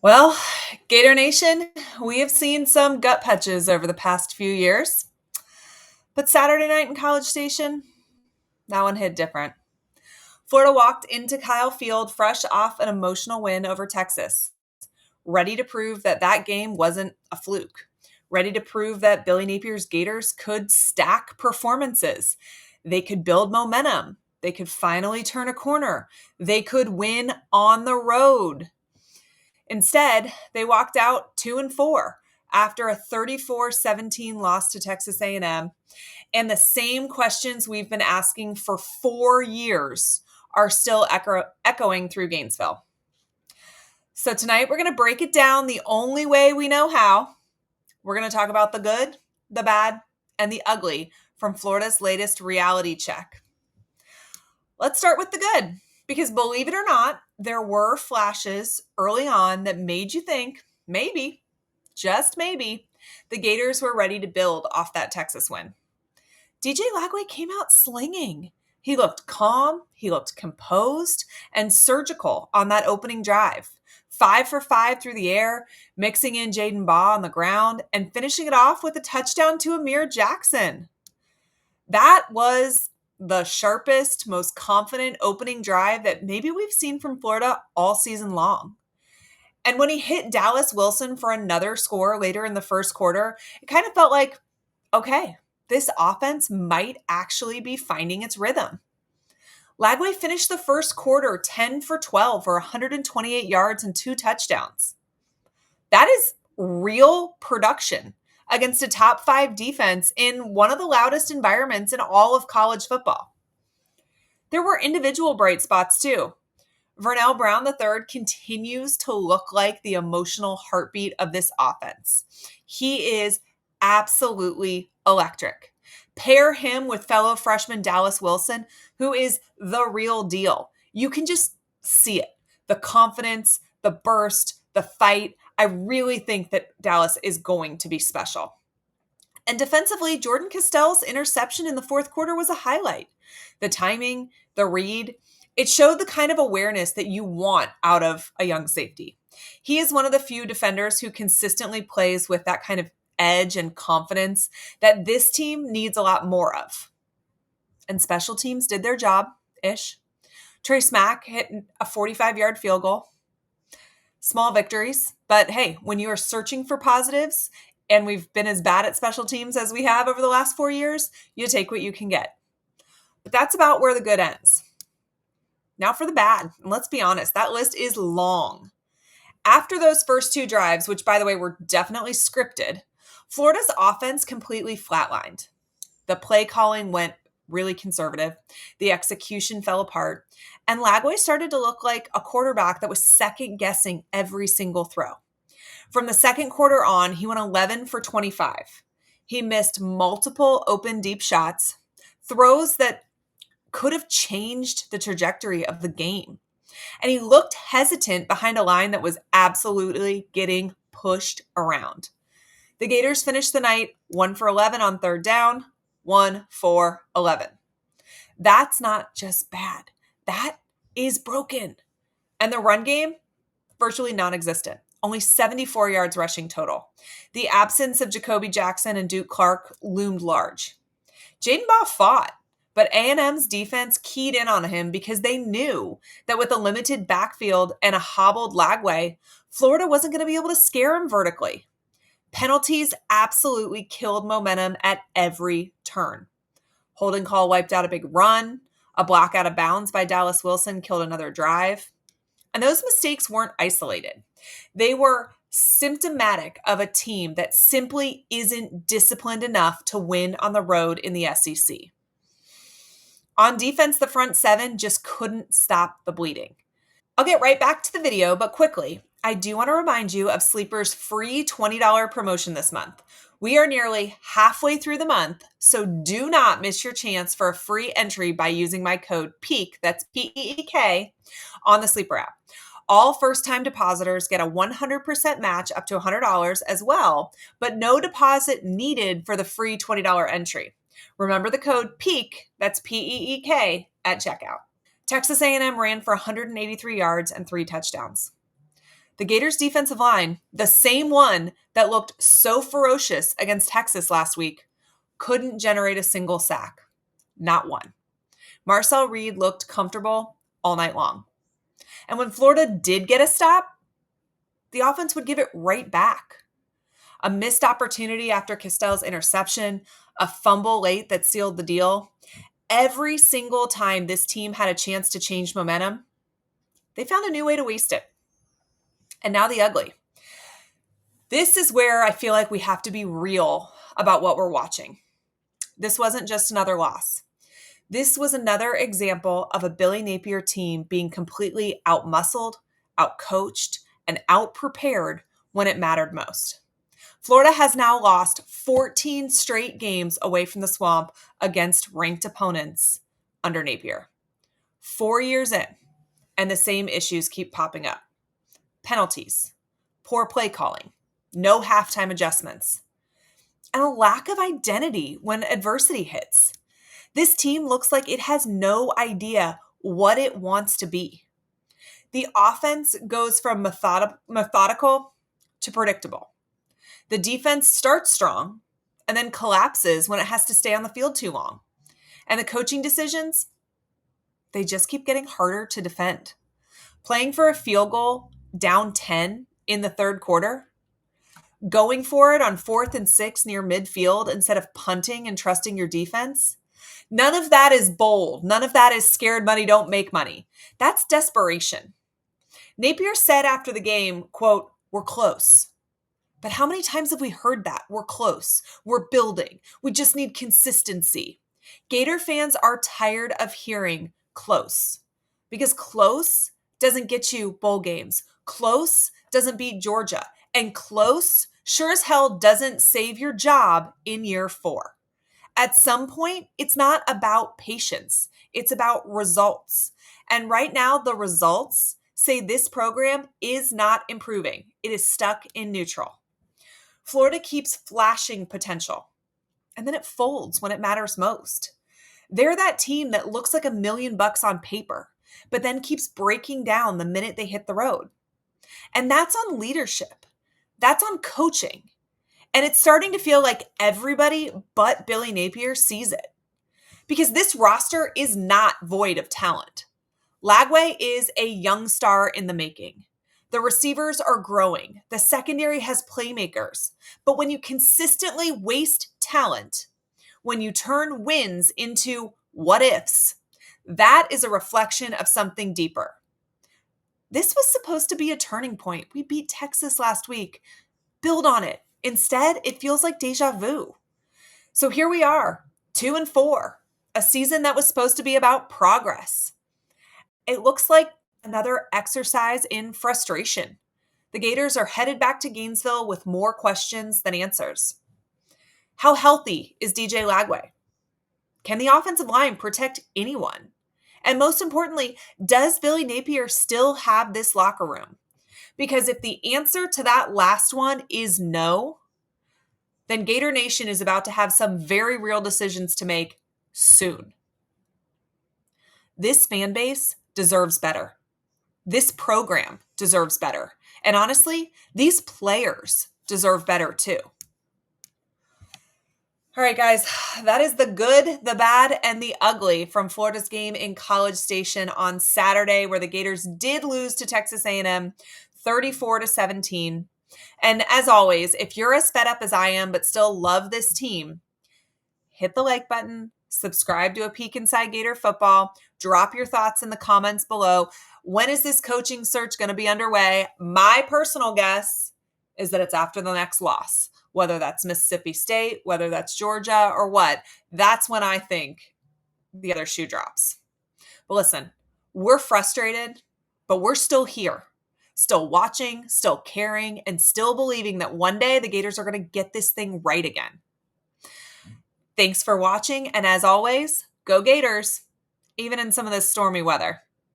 Well, Gator Nation, we have seen some gut punches over the past few years, but Saturday night in College Station, that one hit different. Florida walked into Kyle Field fresh off an emotional win over Texas, ready to prove that that game wasn't a fluke, ready to prove that Billy Napier's Gators could stack performances. They could build momentum. They could finally turn a corner. They could win on the road. Instead, they walked out 2-4 after a 34-17 loss to Texas A&M, and the same questions we've been asking for 4 years are still echoing through Gainesville. So tonight we're going to break it down the only way we know how. We're going to talk about the good, the bad, and the ugly from Florida's latest reality check. Let's start with the good, because believe it or not, there were flashes early on that made you think maybe, just maybe, the Gators were ready to build off that Texas win. DJ Lagway came out slinging. He looked calm, he looked composed, and surgical on that opening drive. 5 for 5 through the air, mixing in Jaden Baugh on the ground, and finishing it off with a touchdown to Amir Jackson. That was the sharpest, most confident opening drive that maybe we've seen from Florida all season long. And when he hit Dallas Wilson for another score later in the first quarter, it kind of felt like, okay, this offense might actually be finding its rhythm. Lagway finished the first quarter 10 for 12 for 128 yards and 2 touchdowns. That is real production against a top 5 defense in one of the loudest environments in all of college football. There were individual bright spots too. Vernell Brown III continues to look like the emotional heartbeat of this offense. He is absolutely electric. Pair him with fellow freshman Dallas Wilson, who is the real deal. You can just see it. The confidence, the burst, the fight. I really think that Dallas is going to be special. And defensively, Jordan Castell's interception in the fourth quarter was a highlight. The timing, the read, it showed the kind of awareness that you want out of a young safety. He is one of the few defenders who consistently plays with that kind of edge and confidence that this team needs a lot more of. And special teams did their job-ish. Trey Smack hit a 45-yard field goal. Small victories, but hey, when you are searching for positives, and we've been as bad at special teams as we have over the last 4 years, you take what you can get. But that's about where the good ends. Now for the bad. And let's be honest, that list is long. After those first 2 drives, which by the way were definitely scripted, Florida's offense completely flatlined. The play calling went really conservative. The execution fell apart. And Lagway started to look like a quarterback that was second guessing every single throw. From the second quarter on, he went 11 for 25. He missed multiple open deep shots, throws that could have changed the trajectory of the game. And he looked hesitant behind a line that was absolutely getting pushed around. The Gators finished the night 1 for 11 on third down, 1 for 11. That's not just bad. That is broken. And the run game, virtually non-existent. Only 74 yards rushing total. The absence of Jacoby Jackson and Duke Clark loomed large. Jaden Baugh fought, but A&M's defense keyed in on him because they knew that with a limited backfield and a hobbled Lagway, Florida wasn't going to be able to scare him vertically. Penalties absolutely killed momentum at every turn. Holding call wiped out a big run. A block out of bounds by Dallas Wilson killed another drive. And those mistakes weren't isolated. They were symptomatic of a team that simply isn't disciplined enough to win on the road in the SEC. On defense, the front 7 just couldn't stop the bleeding. I'll get right back to the video, but quickly, I do want to remind you of Sleeper's free $20 promotion this month. We are nearly halfway through the month, so do not miss your chance for a free entry by using my code PEEK, that's P-E-E-K, on the Sleeper app. All first-time depositors get a 100% match up to $100 as well, but no deposit needed for the free $20 entry. Remember the code PEEK, that's P-E-E-K, at checkout. Texas A&M ran for 183 yards and 3 touchdowns. The Gators defensive line, the same one that looked so ferocious against Texas last week, couldn't generate a single sack. Not one. Marcel Reed looked comfortable all night long. And when Florida did get a stop, the offense would give it right back. A missed opportunity after Castell's interception, a fumble late that sealed the deal. Every single time this team had a chance to change momentum, they found a new way to waste it. And now the ugly. This is where I feel like we have to be real about what we're watching. This wasn't just another loss. This was another example of a Billy Napier team being completely outmuscled, outcoached, and outprepared when it mattered most. Florida has now lost 14 straight games away from the swamp against ranked opponents under Napier. 4 years in, and the same issues keep popping up. Penalties, poor play calling, no halftime adjustments, and a lack of identity when adversity hits. This team looks like it has no idea what it wants to be. The offense goes from methodical to predictable. The defense starts strong and then collapses when it has to stay on the field too long. And the coaching decisions, they just keep getting harder to defend. Playing for a field goal down 10 in the third quarter, going for it on 4th and 6 near midfield instead of punting and trusting your defense. None of that is bold. None of that is scared money don't make money. That's desperation. Napier said after the game, quote, "We're close." But how many times have we heard that? We're close. We're building. We just need consistency. Gator fans are tired of hearing close because close doesn't get you bowl games. Close doesn't beat Georgia. And close sure as hell doesn't save your job in year 4. At some point, it's not about patience. It's about results. And right now, the results say this program is not improving. It is stuck in neutral. Florida keeps flashing potential, and then it folds when it matters most. They're that team that looks like $1 million on paper, but then keeps breaking down the minute they hit the road. And that's on leadership. That's on coaching. And it's starting to feel like everybody but Billy Napier sees it. Because this roster is not void of talent. Lagway is a young star in the making. The receivers are growing. The secondary has playmakers. But when you consistently waste talent, when you turn wins into what ifs, that is a reflection of something deeper. This was supposed to be a turning point. We beat Texas last week. Build on it. Instead, it feels like deja vu. So here we are, 2-4, a season that was supposed to be about progress. It looks like another exercise in frustration. The Gators are headed back to Gainesville with more questions than answers. How healthy is DJ Lagway? Can the offensive line protect anyone? And most importantly, does Billy Napier still have this locker room? Because if the answer to that last one is no, then Gator Nation is about to have some very real decisions to make soon. This fan base deserves better. This program deserves better. And honestly, these players deserve better too. All right, guys, that is the good, the bad, and the ugly from Florida's game in College Station on Saturday, where the Gators did lose to Texas A&M 34-17. And as always, if you're as fed up as I am but still love this team, hit the like button, subscribe to A Peek Inside Gator Football, drop your thoughts in the comments below. When is this coaching search going to be underway? My personal guess is that it's after the next loss, whether that's Mississippi State, whether that's Georgia, or what. That's when I think the other shoe drops. But listen, we're frustrated, but we're still here, still watching, still caring, and still believing that one day the Gators are going to get this thing right again. Thanks for watching, and as always, go Gators, even in some of this stormy weather.